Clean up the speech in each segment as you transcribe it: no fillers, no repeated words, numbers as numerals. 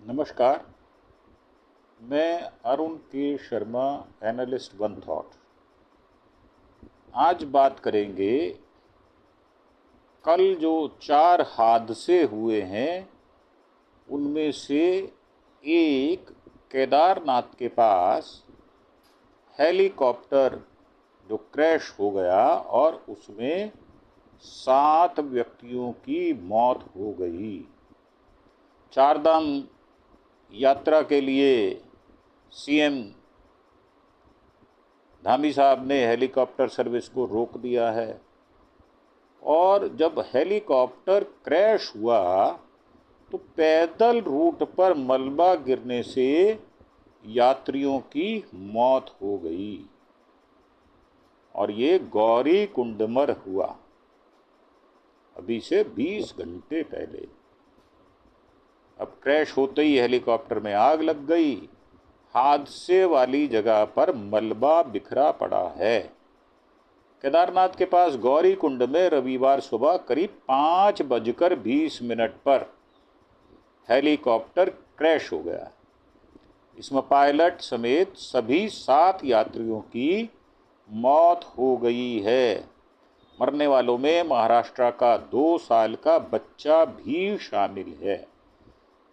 नमस्कार। मैं अरुण के शर्मा, एनालिस्ट वन थॉट। आज बात करेंगे कल जो 4 हादसे हुए हैं उनमें से एक केदारनाथ के पास हेलीकॉप्टर जो क्रैश हो गया और उसमें 7 व्यक्तियों की मौत हो गई। चारधाम यात्रा के लिए सीएम धामी साहब ने हेलीकॉप्टर सर्विस को रोक दिया है और जब हेलीकॉप्टर क्रैश हुआ तो पैदल रूट पर मलबा गिरने से यात्रियों की मौत हो गई और ये गौरी कुंडमर हुआ अभी से 20 घंटे पहले। अब क्रैश होते ही हेलीकॉप्टर में आग लग गई। हादसे वाली जगह पर मलबा बिखरा पड़ा है। केदारनाथ के पास गौरी कुंड में रविवार सुबह करीब 5:20 पर हेलीकॉप्टर क्रैश हो गया। इसमें पायलट समेत सभी 7 यात्रियों की मौत हो गई है। मरने वालों में महाराष्ट्र का 2 साल का बच्चा भी शामिल है।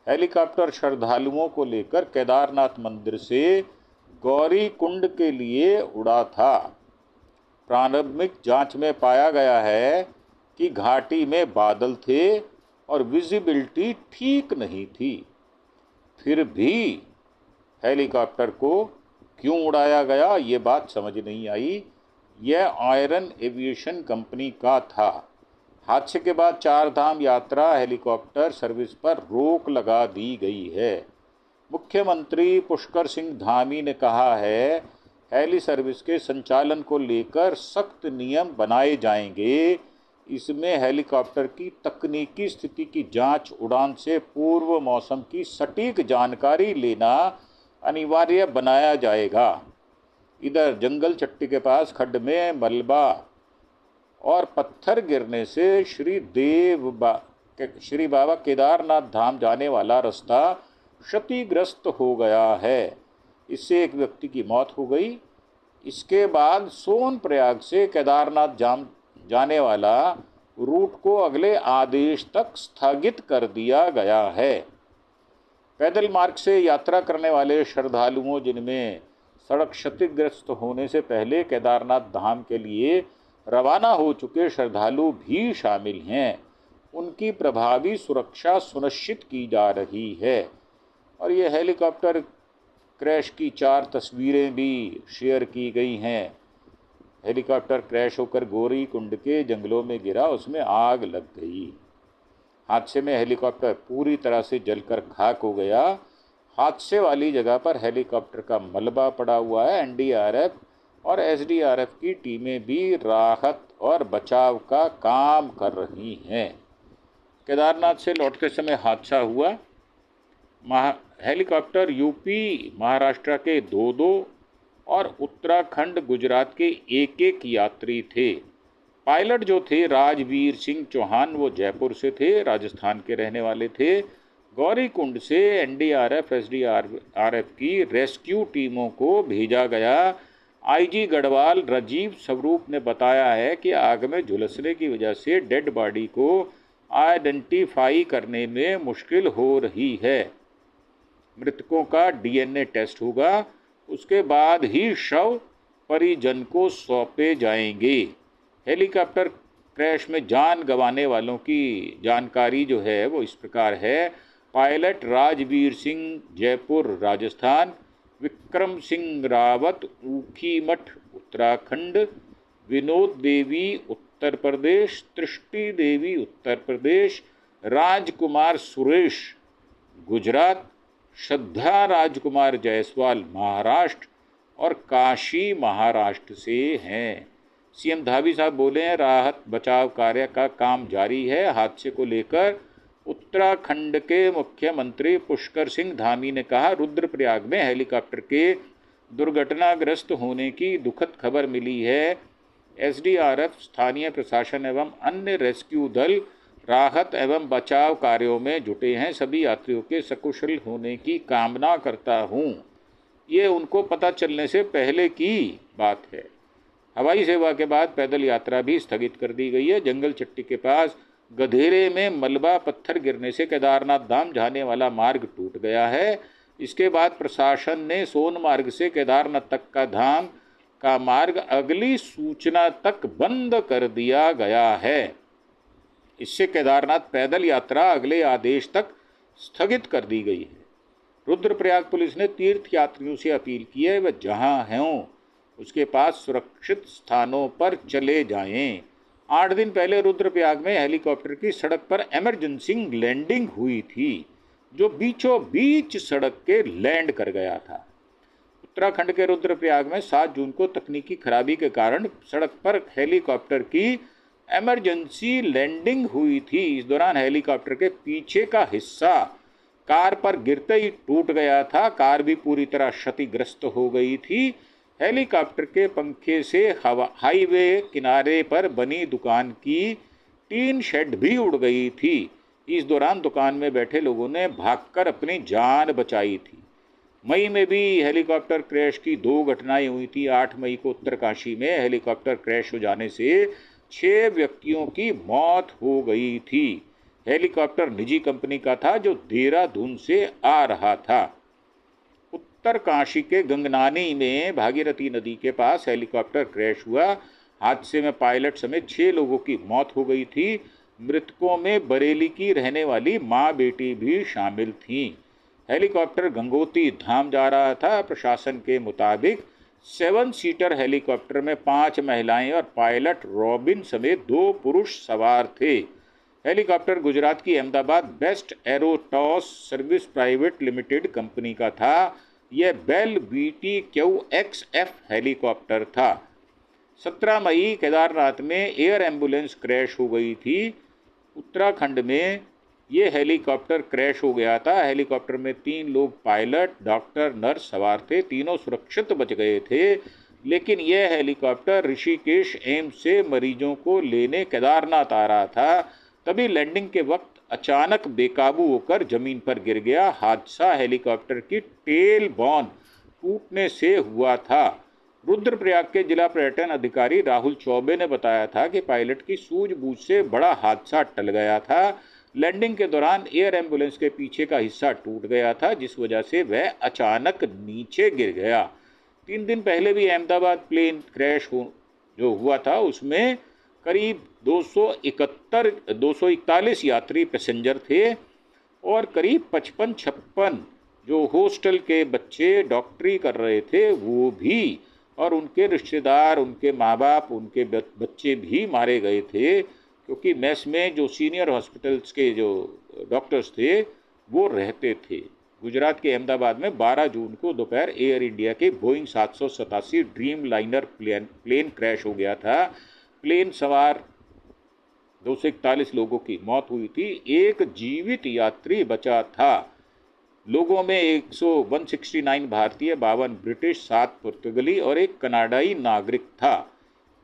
हेलीकॉप्टर श्रद्धालुओं को लेकर केदारनाथ मंदिर से गौरी कुंड के लिए उड़ा था। प्रारंभिक जांच में पाया गया है कि घाटी में बादल थे और विजिबिलिटी ठीक नहीं थी। फिर भी हेलीकॉप्टर को क्यों उड़ाया गया ये बात समझ नहीं आई। यह आयरन एविएशन कंपनी का था। हादसे के बाद चारधाम यात्रा हेलीकॉप्टर सर्विस पर रोक लगा दी गई है। मुख्यमंत्री पुष्कर सिंह धामी ने कहा है हेली सर्विस के संचालन को लेकर सख्त नियम बनाए जाएंगे। इसमें हेलीकॉप्टर की तकनीकी स्थिति की जांच, उड़ान से पूर्व मौसम की सटीक जानकारी लेना अनिवार्य बनाया जाएगा। इधर जंगल चट्टी के पास खड्ड में मलबा और पत्थर गिरने से श्री बाबा केदारनाथ धाम जाने वाला रास्ता क्षतिग्रस्त हो गया है। इससे एक व्यक्ति की मौत हो गई। इसके बाद सोनप्रयाग से केदारनाथ जाने वाला रूट को अगले आदेश तक स्थगित कर दिया गया है। पैदल मार्ग से यात्रा करने वाले श्रद्धालुओं जिनमें सड़क क्षतिग्रस्त होने से पहले केदारनाथ धाम के लिए रवाना हो चुके श्रद्धालु भी शामिल हैं। उनकी प्रभावी सुरक्षा सुनिश्चित की जा रही है। और ये हेलीकॉप्टर क्रैश की 4 तस्वीरें भी शेयर की गई हैं। हेलीकॉप्टर क्रैश होकर गौरी कुंड के जंगलों में गिरा, उसमें आग लग गई। हादसे में हेलीकॉप्टर पूरी तरह से जलकर खाक हो गया। हादसे वाली जगह पर हेलीकॉप्टर का मलबा पड़ा हुआ है। एनडीआरएफ और एसडीआरएफ की टीमें भी राहत और बचाव का काम कर रही हैं। केदारनाथ से लौटते समय हादसा हुआ। हेलीकॉप्टर यूपी महाराष्ट्र के 2 और उत्तराखंड गुजरात के 1 यात्री थे। पायलट जो थे राजवीर सिंह चौहान, वो जयपुर से थे, राजस्थान के रहने वाले थे। गौरी कुंड से एनडीआरएफ एसडीआरएफ की रेस्क्यू टीमों को भेजा गया। आईजी गढ़वाल राजीव स्वरूप ने बताया है कि आग में झुलसने की वजह से डेड बॉडी को आइडेंटिफाई करने में मुश्किल हो रही है। मृतकों का डीएनए टेस्ट होगा, उसके बाद ही शव परिजन को सौंपे जाएंगे। हेलीकॉप्टर क्रैश में जान गंवाने वालों की जानकारी जो है वो इस प्रकार है। पायलट राजवीर सिंह जयपुर राजस्थान, विक्रम सिंह रावत ऊखीमठ उत्तराखंड, विनोद देवी उत्तर प्रदेश, तृष्टि देवी उत्तर प्रदेश, राजकुमार सुरेश गुजरात, श्रद्धा राजकुमार जायसवाल महाराष्ट्र और काशी महाराष्ट्र से हैं। सीएम धामी साहब बोले हैं राहत बचाव कार्य का काम जारी है। हादसे को लेकर उत्तराखंड के मुख्यमंत्री पुष्कर सिंह धामी ने कहा रुद्रप्रयाग में हेलीकॉप्टर के दुर्घटनाग्रस्त होने की दुखद खबर मिली है। एसडीआरएफ, स्थानीय प्रशासन एवं अन्य रेस्क्यू दल राहत एवं बचाव कार्यों में जुटे हैं। सभी यात्रियों के सकुशल होने की कामना करता हूँ। ये उनको पता चलने से पहले की बात है। हवाई सेवा के बाद पैदल यात्रा भी स्थगित कर दी गई है। जंगल चट्टी के पास गधेरे में मलबा पत्थर गिरने से केदारनाथ धाम जाने वाला मार्ग टूट गया है। इसके बाद प्रशासन ने सोनमार्ग से केदारनाथ तक का धाम का मार्ग अगली सूचना तक बंद कर दिया गया है। इससे केदारनाथ पैदल यात्रा अगले आदेश तक स्थगित कर दी गई है। रुद्रप्रयाग पुलिस ने तीर्थ यात्रियों से अपील की है वह जहां हों उसके पास सुरक्षित स्थानों पर चले जाएं। 8 दिन पहले रुद्रप्रयाग में हेलीकॉप्टर की सड़क पर इमरजेंसी लैंडिंग हुई थी, जो बीचों बीच सड़क के लैंड कर गया था। उत्तराखंड के रुद्रप्रयाग में 7 जून को तकनीकी खराबी के कारण सड़क पर हेलीकॉप्टर की इमरजेंसी लैंडिंग हुई थी। इस दौरान हेलीकॉप्टर के पीछे का हिस्सा कार पर गिरते ही टूट गया था। कार भी पूरी तरह क्षतिग्रस्त हो गई थी। हेलीकॉप्टर के पंखे से हाईवे किनारे पर बनी दुकान की टीन शेड भी उड़ गई थी। इस दौरान दुकान में बैठे लोगों ने भागकर अपनी जान बचाई थी। मई में भी हेलीकॉप्टर क्रैश की 2 घटनाएं हुई थी। 8 मई को उत्तरकाशी में हेलीकॉप्टर क्रैश हो जाने से 6 व्यक्तियों की मौत हो गई थी। हेलीकॉप्टर निजी कंपनी का था जो देहरादून से आ रहा था। उत्तरकाशी के गंगनानी में भागीरथी नदी के पास हेलीकॉप्टर क्रैश हुआ। हादसे में पायलट समेत 6 लोगों की मौत हो गई थी। मृतकों में बरेली की रहने वाली मां बेटी भी शामिल थीं। हेलीकॉप्टर गंगोत्री धाम जा रहा था। प्रशासन के मुताबिक 7 सीटर हेलीकॉप्टर में 5 महिलाएं और पायलट रॉबिन समेत 2 पुरुष सवार थे। हेलीकॉप्टर गुजरात की अहमदाबाद बेस्ट एरोटॉस सर्विस प्राइवेट लिमिटेड कंपनी का था। यह बेल BTQXF हेलीकॉप्टर था। 17 मई केदारनाथ में एयर एम्बुलेंस क्रैश हो गई थी। उत्तराखंड में ये हेलीकॉप्टर क्रैश हो गया था। हेलीकॉप्टर में 3 लोग पायलट, डॉक्टर, नर्स सवार थे। तीनों सुरक्षित बच गए थे, लेकिन यह हेलीकॉप्टर ऋषिकेश एम्स से मरीजों को लेने केदारनाथ आ रहा था। तभी लैंडिंग के वक्त अचानक बेकाबू होकर जमीन पर गिर गया। हादसा हेलीकॉप्टर की टेल बॉन टूटने से हुआ था। रुद्रप्रयाग के जिला पर्यटन अधिकारी राहुल चौबे ने बताया था कि पायलट की सूझबूझ से बड़ा हादसा टल गया था। लैंडिंग के दौरान एयर एम्बुलेंस के पीछे का हिस्सा टूट गया था, जिस वजह से वह अचानक नीचे गिर गया। 3 दिन पहले भी अहमदाबाद प्लेन क्रैश जो हुआ था उसमें करीब 241 यात्री पैसेंजर थे और करीब 55-56 जो हॉस्टल के बच्चे डॉक्टरी कर रहे थे वो भी, और उनके रिश्तेदार, उनके माँ बाप, उनके बच्चे भी मारे गए थे, क्योंकि मेस में जो सीनियर हॉस्पिटल्स के जो डॉक्टर्स थे वो रहते थे। गुजरात के अहमदाबाद में 12 जून को दोपहर एयर इंडिया के Boeing 787 Dreamliner plane crash हो गया था। प्लेन सवार 241 लोगों की मौत हुई थी। एक जीवित यात्री बचा था। लोगों में 169 भारतीय, 52 ब्रिटिश, 7 पुर्तगाली और 1 कनाडाई नागरिक था।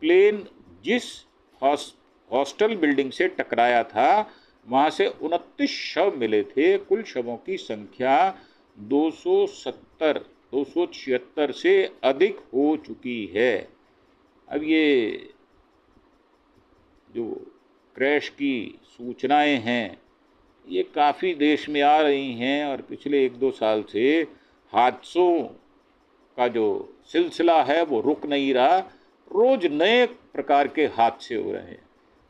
प्लेन जिस हॉस्टल बिल्डिंग से टकराया था वहां से 29 शव मिले थे। कुल शवों की संख्या 276 से अधिक हो चुकी है। अब ये जो क्रैश की सूचनाएं हैं ये काफ़ी देश में आ रही हैं और पिछले 1-2 साल से हादसों का जो सिलसिला है वो रुक नहीं रहा। रोज़ नए प्रकार के हादसे हो रहे हैं।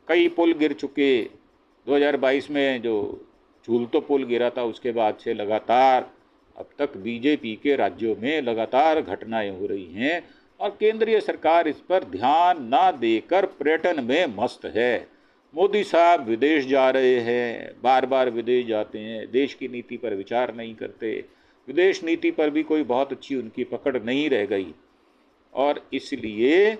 कई पुल गिर चुके। 2022 में जो झूलतो पुल गिरा था उसके बाद से लगातार अब तक बीजेपी के राज्यों में लगातार घटनाएं हो रही हैं और केंद्रीय सरकार इस पर ध्यान ना देकर पर्यटन में मस्त है। मोदी साहब विदेश जा रहे हैं, बार बार विदेश जाते हैं, देश की नीति पर विचार नहीं करते। विदेश नीति पर भी कोई बहुत अच्छी उनकी पकड़ नहीं रह गई और इसलिए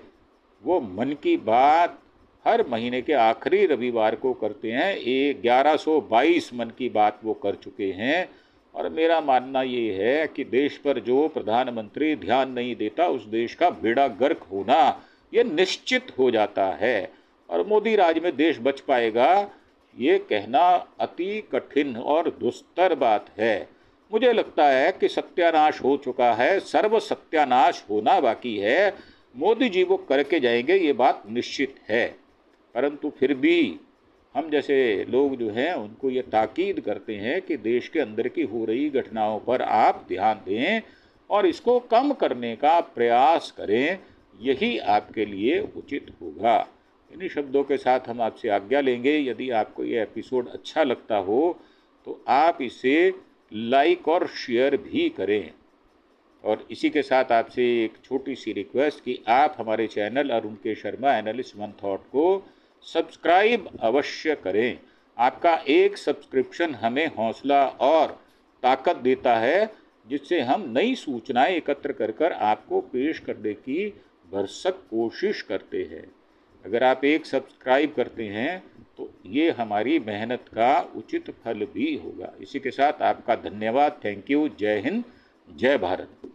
वो मन की बात हर महीने के आखिरी रविवार को करते हैं। 1122 मन की बात वो कर चुके हैं और मेरा मानना ये है कि देश पर जो प्रधानमंत्री ध्यान नहीं देता उस देश का बेड़ा गर्क होना ये निश्चित हो जाता है। और मोदी राज में देश बच पाएगा ये कहना अति कठिन और दुस्तर बात है। मुझे लगता है कि सत्यानाश हो चुका है, सर्व सत्यानाश होना बाकी है। मोदी जी वो करके जाएंगे, ये बात निश्चित है। परंतु फिर भी हम जैसे लोग जो हैं उनको ये ताकीद करते हैं कि देश के अंदर की हो रही घटनाओं पर आप ध्यान दें और इसको कम करने का प्रयास करें, यही आपके लिए उचित होगा। इन्हीं शब्दों के साथ हम आपसे आज्ञा लेंगे। यदि आपको ये एपिसोड अच्छा लगता हो तो आप इसे लाइक और शेयर भी करें। और इसी के साथ आपसे एक छोटी सी रिक्वेस्ट कि आप हमारे चैनल अरुण के शर्मा एनालिस्ट वन थॉट को सब्सक्राइब अवश्य करें। आपका एक सब्सक्रिप्शन हमें हौसला और ताकत देता है, जिससे हम नई सूचनाएं एकत्र कर आपको पेश करने की भरसक कोशिश करते हैं। अगर आप एक सब्सक्राइब करते हैं तो ये हमारी मेहनत का उचित फल भी होगा। इसी के साथ आपका धन्यवाद। Thank you. जय हिंद, जय भारत।